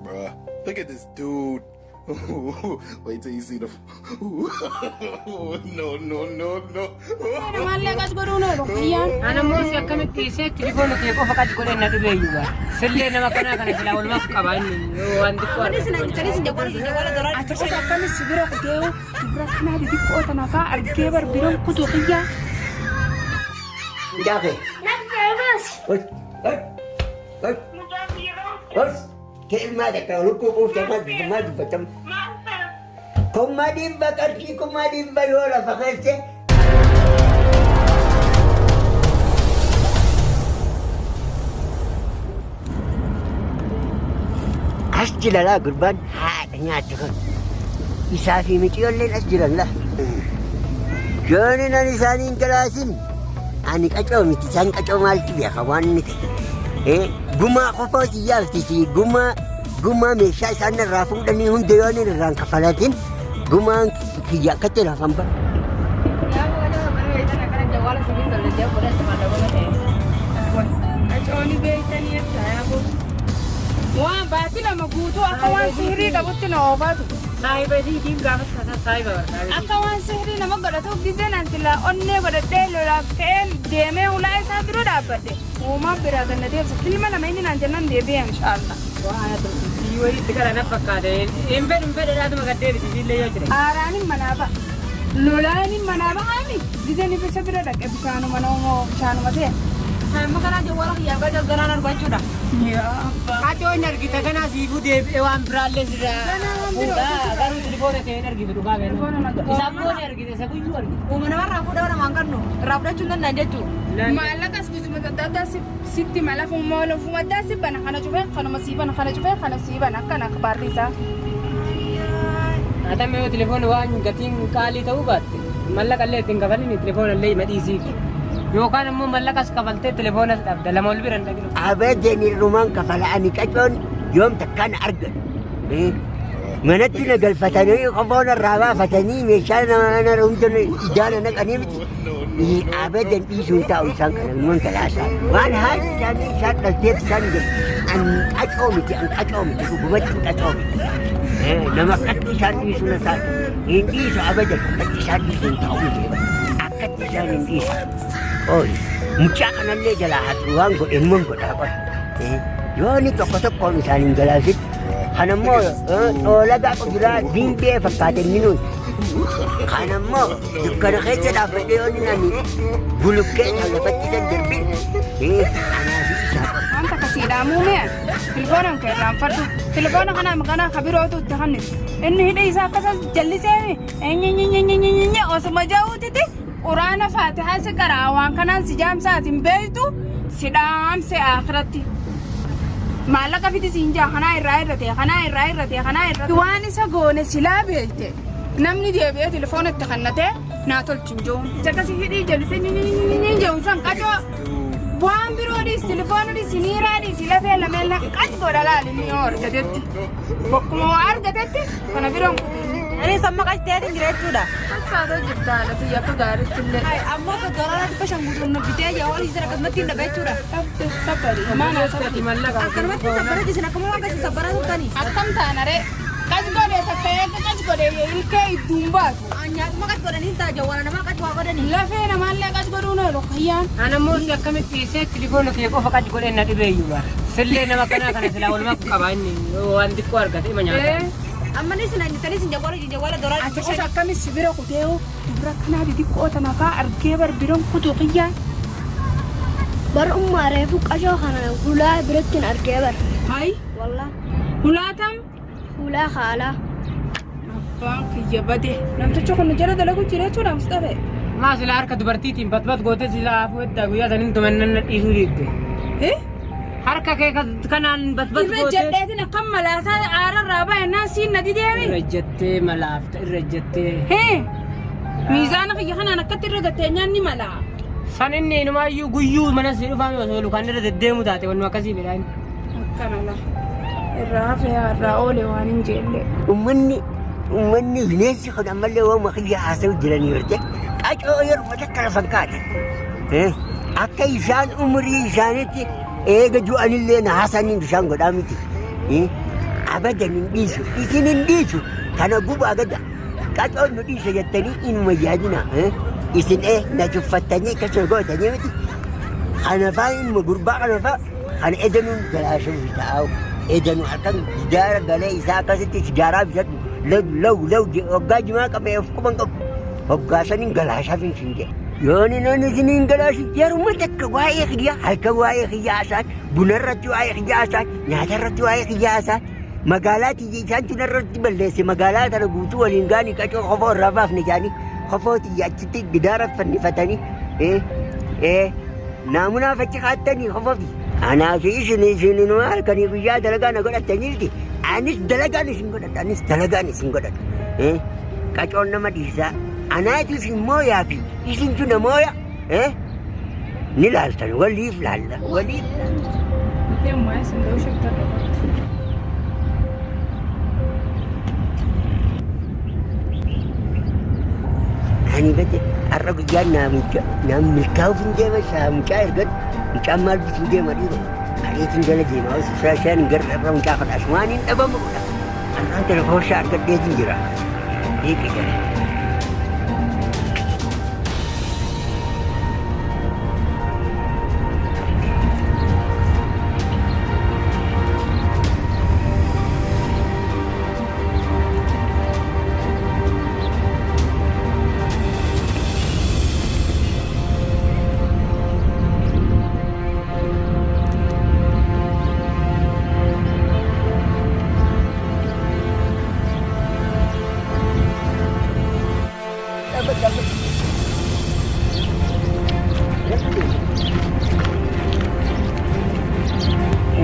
Bruh, look at this dude. Wait till you see the. No, no, no, no. Malle gas goruno rokiyan. Ana mosi akkamit kise telefono ke ko fakat ko na dube yuba. Selle na makana kana sila wal mak kabani. Wandi ko. Tani sinjawala dorar. Atasa akkamit sibira ko deo. Sibira kana di ko tanaka argebar biron kutu qiya. Jafe. Nabas. Bos, kelma da ka ruku ko ta ma batam. Kuma din ba karki kuma din ba yola fakalse. Asjila la gurban ha tanya tukun. Isafi miti yolle asjilan la. Joni na nisanin kalasin. Ani kaco miti san kaco malti biya kawan ni. Guma qofa siyaasti guma meeshaa isaan irraa fuudhanii hunda yoo inni irraan kafalatin gumaan kiyya akkatti lafan bara. Waan baati lama guutuu akka waan sihrii qabutti na oofatu. Saahiba isiitiin gaafa saahiba barbaade. Akka waan sihrii nama godhatuuf giseen antila onnee godhadhee lolaaf ka'ee deemee ulaa isaa dura dhaabbadhe. Uumaan biraa gannateef kilma lama inni naan jennan deebi'e inshaallah. Waan ati wayii gara na fakkaate. Hin fedhe dhaatuma gaddee bisiillee yoo jire. Aaraanin manaaba. Lolaanin manaaba haami. Giseen ibisa bira dhaqe bishaanuma namoo bishaanuma ta'e. Amma kana jawwaara kiyyaa gadi garaan argachuudha. Hajoon argite kana siifuu deebi'ee waan biraallee sirraa. Garuu telefoona ta'een argite dhugaa beela. Isaan boone argite isa guyyuu argite. Uumama namarraa fuudhaa namaan qabnu irraa fudhachuu hin danda'an jechuudha. Maallaqas gusuma adda sitti mala fuuma addaa si bana kana cufee kanuma sii bana kana cufee kana sii bana akkana akbaarri isaa. Haa ta'e telefoona waan gatiin qaalii ta'uu baatte mallaqa illee ittiin kafalini telefoona illee madhiisiif. Yookaan immoo mallaqas kafaltee telefoona dhabda lama ol bira hin dhaqinu. Abajeen irrumaan kafala ani qacoon yoom takkaan argan. Manatti na galfatanii qofoon irraa baafatanii meeshaa nama hunda ijaana naqanii miti. Abajeen dhiisuu taa'u isaan kana immoo talaasaa. Waan haati isaanii isaan dhalteef isaan jedhu an qacoo miti dhugumatti an qacoo miti. Nama akkatti isaan dhiisuu na isaa hin dhiisu abajeen akkatti isaan dhiisuu hin taa'u miti. Akkatti isaan hin dhiisu. Mucaa kanallee jalaa haatu waan godhemmoon godhaa qora. Yoo inni tokkoon isaaniin galaasit kanammoo dhoolagaa quduraa diinbee fakkaate inni nuyi. Kanammoo dukkana keessa dhaabbadhee yoo inni nani buluqqee lafattisan darbin anaafi isaa qora. Wanta kasiidhaa muumee telefoona kan irraanfadhu telefoona kana maqanaa kabirootu itti hannis inni hidha isaa akkasas jallisee osuma jahuutiti. Quraana Faatihaa si qaraa waan kanaan si jaamsaatiin beektu si dhaamse akhiratti. Maallaqa fiti siin jaa kanaa irraa irrate waan isa goone silaa beekte namni deebi'ee telefoona itti kannatee naa tolchin jiru. Jakasi hidhii jallisee ni jiru san qacoo waan biroodhis telefoonadhis siniiraadhis lafee lameen qac godha laalini yoo argatetti bokkuma argatetti kana biroon kutu. Ani sama qaceetiin jira jechuudha. Akkaatoo jirta lafi yakka gaariitti illee. Ammoo garaa dhibba shan guutuun na bitee yaa'oon jira akkasumatti hin dhabe jechuudha. Sabbari. Maana sabbari mallaqa. Akkanumatti sabbara jisin akkuma waan kasi sabbara turtanii. Akkam taanare qaj godhee fakkee qaj godhee ilkee idduun baatu. Nyaatuma qaj godhanii ta'a jawwaara namaa qaj waa godhanii. Lafee namaallee qaj godhuun oolu kayyaan. Ana moosi akkamitti dhiisee telefoona kee qofa qaj godhee na dhibee iyyuu sillee nama kana silaa walumaa qabaa inni waan xiqqoo argate ima nyaata. Amma ni sinanjitanii sin jawwaara doraa. Ati gosa akkamis sibira kuteewu dubra kanaa xixiqqoo tanafaa argee barbiroon kutuu qiyyaan. Bar ummaa reefu qashoo kana hulaa birattiin argee bar. Hayi. Wallah. Hulaatam. Hulaa haalaa. Abbaan kiyya bade namticha kun jala dalagu jira jechuudha Mustafa. Maa silaa harka dubartiitiin batbat gootee silaa afuu eddaa guyyaa saniin tumannan dhiisuu dhiibde. Harka kee kanaan batbat gootee. Irra jedheetiin akkam malaasaa aararraa baay'inaan siin na dideemi. Irra jettee malaafta irra jettee. Miizaana kiyya kanaan akkatti irra gattee nyaanni malaa. San inni inumaayyuu guyyuu mana si dhufaan osoo lukaan irra deddeemu taate wannu akkasii midhaan. Akkanala irraa hafee irraa oole waan hin jeelle. Uummanni bineensi kun ammallee waan makiyyaa haasa'u jiranii yoo ta'e qacoo yeroo takkana fakkaate. Akka isaan umurii isaaniitti eega du'anillee na haasanii bishaan godhaa miti. abadan hin dhiisu isin hin dhiisu kana gubaa gada qacoon nu dhiisa jettanii inuma yaadina isin na tuffattanii akkasuma gootanii miti kana faa inuma gurbaa kana faa kana edanuun galaashuuf ta'u edanu halkan gidaara galee isaa akkasitti sigaaraa bitatu law waggaa jimaa qabee of quban qabu waggaa saniin galaashaaf hin sinjee yooni noon isiniin galaashi yeruma takka waa'ee kiyyaa halkan waa'ee kiyyaa asaan buna irratti waa'ee kiyyaa asaan nyaata irratti waa'ee kiyyaa asaan magaalaa tiyya isaan tuna irratti balleesse magaalaa tana guutuu waliin gaanii qacoo qofoo irraa baafne jaanii qofoo tiyya achitti gidaara fannifatanii naamunaaf achi kaattanii qofooti anaa fi isin halkanii guyyaa dalagaa na godhataniirti anis dalagaan isin godhadha qacoon nama dhiisaa anaatis mooyaa fi isintu namooya ni laaltan waliif laalla waliif ani bete har'a guyyaa naam milkaa'uuf hin deema mucaa ergan mucaan maal bituu deema dhiiba areetiin jala deema shan garra irra mucaa fadhaas waan hin dhabamu godha har'aan telefoonshaa argadheetiin jira eeqe jala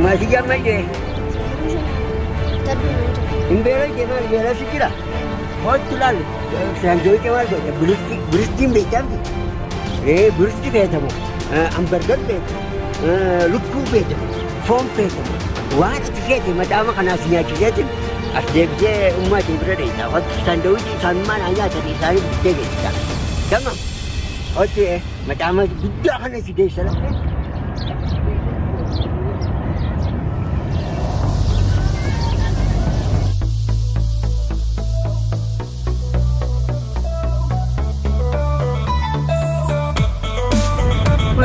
masih jam aja. Imbera jemal bela sikira. Hotu lalu. Sanjoi kemal go. Buristi becam. Buristi becam. Hamburger becam. Lukku becam. Fom becam. Wah ciketi macam kana sinya ciketi. Asdekje umat ibrade. Hotu sanjoi sanman hanya tadi saya ciketi. Tamam. Hotu macam budak kana si desa lah.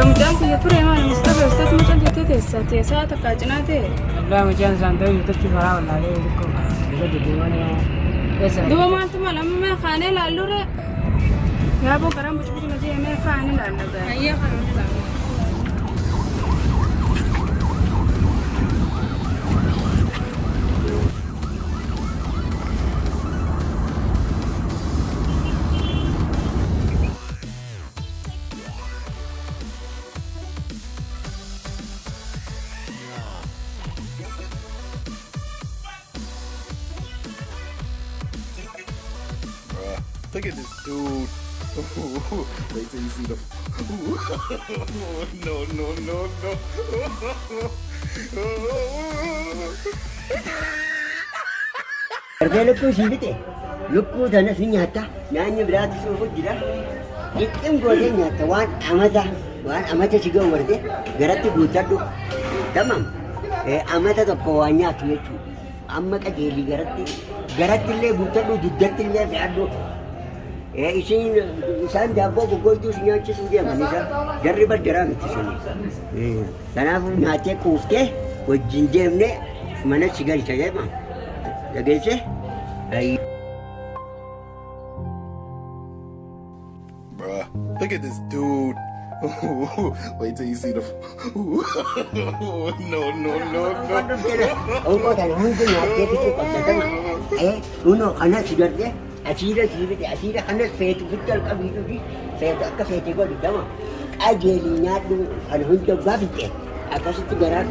Mudah punya tu remah Mustafa macam itu saat terkajana deh. Allah macam santai itu cuma orang lalu itu jadi mana? Dua malam tu malam मैं खाने लालू रे यहाँ वो करम कुछ मुझे मैं खाने लाना था ये खाना था Look at this dude. Wait till you see the. No. Lukku sibite. Lukku dana sinyata. Nyanyi berarti suhu jira. Ikim gode nyata wan amata siga warde. Garati gutadu. Tamam. Amata to kawanya kiyechu. Amma ka jeli garati le gutadu duddati le fiadu. Isaan jaboo gogoituu si nyaachisuuf deeman isa jarri baddaraa miti suni. Kanaafuu nyaatee kuuftee wajjin deemnee mana si galcha jedhama. Dhageesse? Bruh, look at this dude. Wait till you see the. No. Ongko tan hundi nyaatee fitu qabdatama. Uno kana si garde. Asira kanas feetu fital qabiilu di feetu akka feete godhi dama ajeeli nyaadhu kan hunda gaafite akkasitti garaan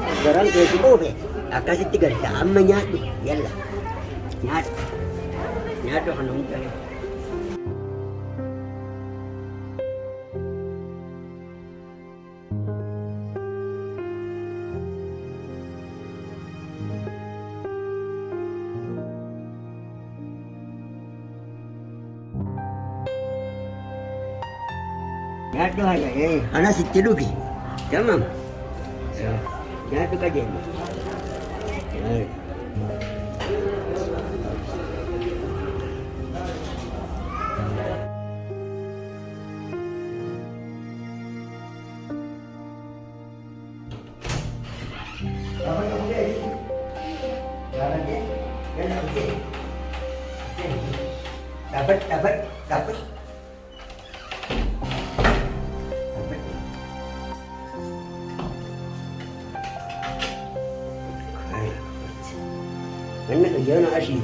keessa oofe akkasitti galta amma nyaadhu yalla nyaadhu kan hunda Nyatu aja, anak situ dugi, tamam. Nyatu kajen. Dapat. Mana kerja nak asyik?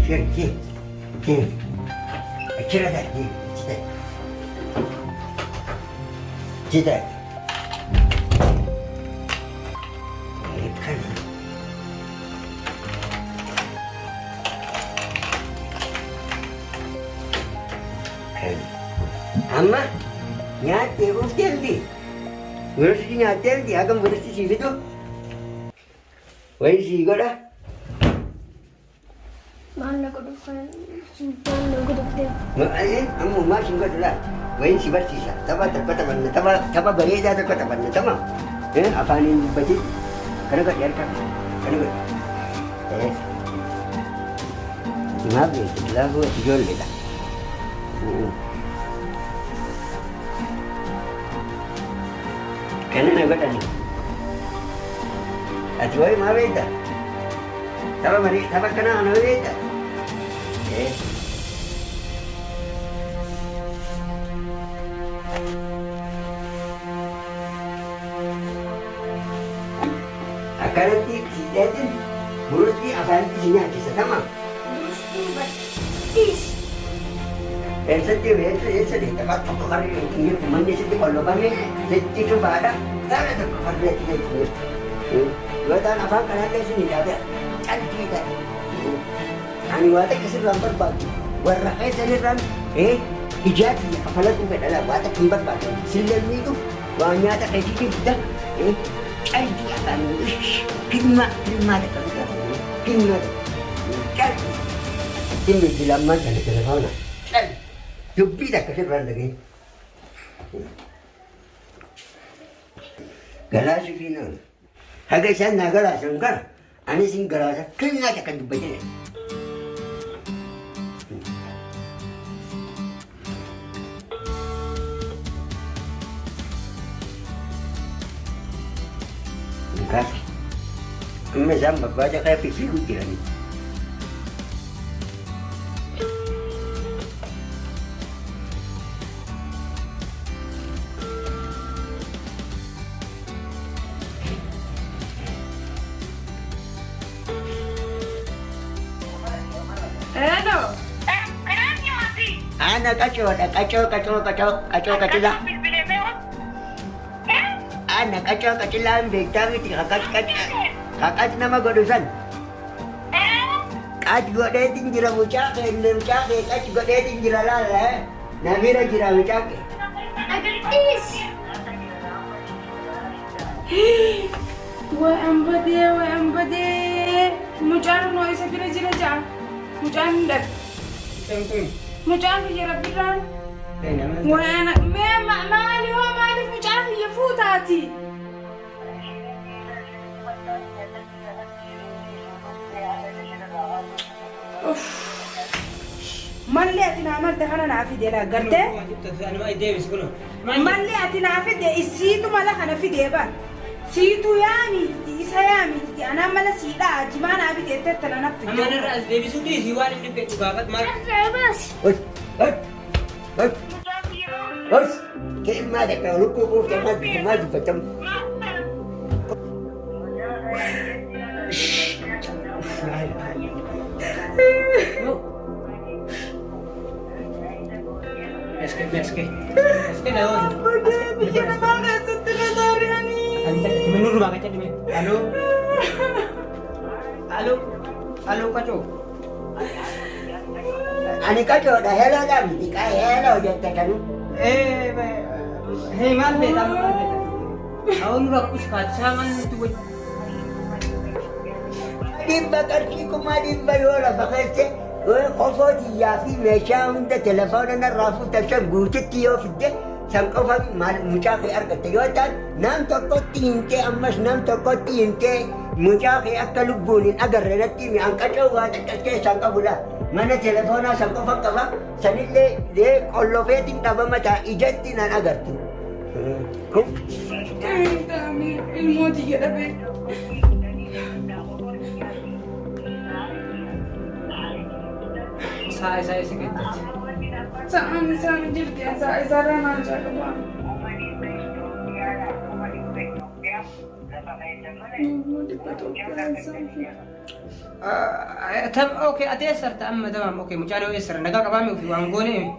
Sini. Cerita. Amma, nyate hoteldi. Berarti nyate agam berarti sih itu. Wai sih gora. Mana kau dufan? Mana kau dufan? Makanya, kamu masih enggak dulu. Wai sih bersih sah. Tapa beri dah tu kata mana, sama. Apa ni baca? Kerana kau lihat kan? Kerana kau. Maaf ya, setelah aku jual bela. Kerana nak buat ni. Atuai maaf ya. Tapa kena anu ya. Akan nanti sidatin buruknya akan sini aja sama. Esa di tempat pokoknya ini temannya sih kalau banyak jadi coba ada tu kerja itu. Dua tahun apa kan ada sini ada cantik dah. Ani wata kasih lambat bagi. Warna kayak seniran hijab kepala tu adalah wata kimbat bagi. Silam itu banyak tak kayak gitu dah. Cantik akan kima dah kan. Kima cantik. Ini di lama jadi telefon. Jumpi dah kasih lagi. Galas ini. Hagai saya nak galas enggak. Ani sing galas kena takkan dibaca. Enggak. Macam baca kayak fikir ni. Hello. Anak kacau dah, kacau lah. Anak kacau lah, betul itu kakak nama godosan. Kat gua dia tinggal mucak, kat gua dia tinggal lala. Nabira jira mucak. Wa ambade. Mucaan no isa pira jira ja. Mucaan dah. Mucaan jira pira. Wa ana mali mucaan yafutati. Malli atina amal tahana nafi dela garte. Malli atina afi de isitu mala kana fi deba. Situ yami isa yami ana mala sida jimana abi de tetana nafi. Amana ras devi sudi siwan ni pe kugagat mar. Bos, kemana kau ruku kemana betul. Meske dah. Bikin banget setelah seharian ini. Anjak menurut banget jadi. Halo kacau. Ani kacau dah hello dah, dikai hello je tekan. Hei mal beta. Awak nurut kus kaca man tu. Dimba karki kumadimba yola bakal قفوتي يا في مشاهم ده تلفوننا رافو تشم قوتتي يو في ده سنقفا مشاخي أرقى تيوتان نام تقوتي انتي أمش نام تقوتي انتي مشاخي أكلو بولين أقررتي مي أنكتو واتكتك سنقفو لا mana telefonnya sampai fakta sanille de kollo fetin tabamata ijetti nan agartu. ani ilmooti jedhabe. Saya sekitar. Saan jirti isa ranaan jaalaba. تم اوكي اتيسر تم تمام اوكي مجانو يسر نقا قبامي وفي وانغوني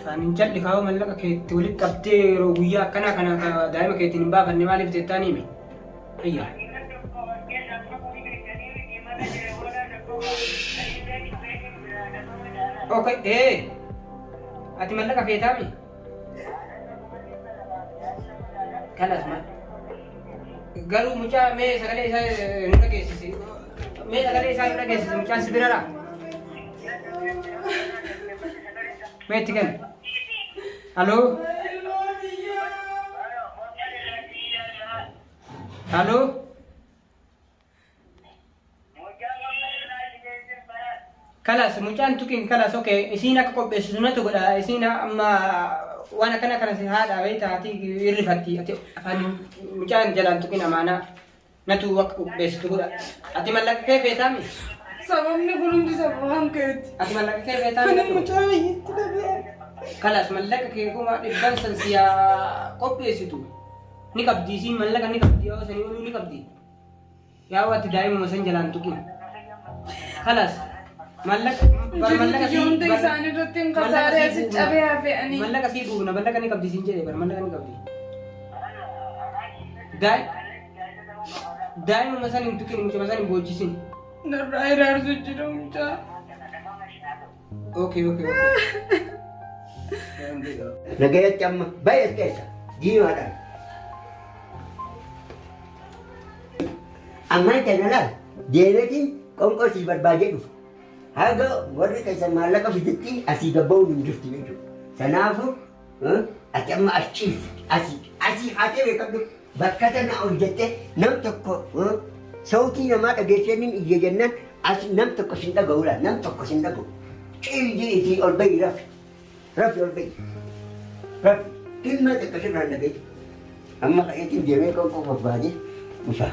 فنجل لكاو ملك كي تولد قبتي رويا كنا دائما كي تنبا فني مالي في الثاني مي هي اوكي ايه ati mallaka feetaami kanas ma garuu mucaa mee sagalee isaa nu dhageessisi mee sagalee isaa nu dhageessisi mucaan si birara mee itti kenna haloo haloo kalas mucaan tukin kalas oke isiin akka qopheessitu natu godha isiin amma waan akkana kana si haadha beektaa ati irrifatti ati afaan mucaan jalaan tukin amaanaa natu akka qopheessitu godha ati mallaqa kee feetaami Sababni kun hundi sababaan keeti. ati mallaqa kee feetaami Ani mucaa wayyitti dhabee. kalas mallaqa kee kuma dhibban san siyaa qopheessitu ni qabdi isiin mallaqa ni qabdi yoo sanii oluu ni qabdi yaa waatti daa'imuma san jalaan tukin kalas mallaqa si hundi isaanii irratti hin kasaaree asi cabee hafe ani. mallaqa sii buufna mallaqa ni qabdi siin jedhee bara mallaqa ni qabdi daa'imuma san hin tukin mucuma san hin boochisin Narraa iraarsu jira mucaa. okay Nagayatti amma baay'ee keessa diimaadhaan. Ammaan kana laal deemetiin qonqosii barbaadee dhufa. Haga warri keessa maallaqa fidetti asii gabba'uun hin jirtu jechuudha. Kanaafuu ati amma as ciisi asii haatee beekamtu bakka tana ol jettee nam tokko sautii namaa dhageessaniin iyya jennaan as nam tokko sin dhaga'uudha nam tokko sin dhaga'u. Ciisi isii ol bahi rafi ol bahi. Rafi ilma tokko sirraan dhagaye. Amma ka'eetiin deemee qonqoo barbaadee dhufa.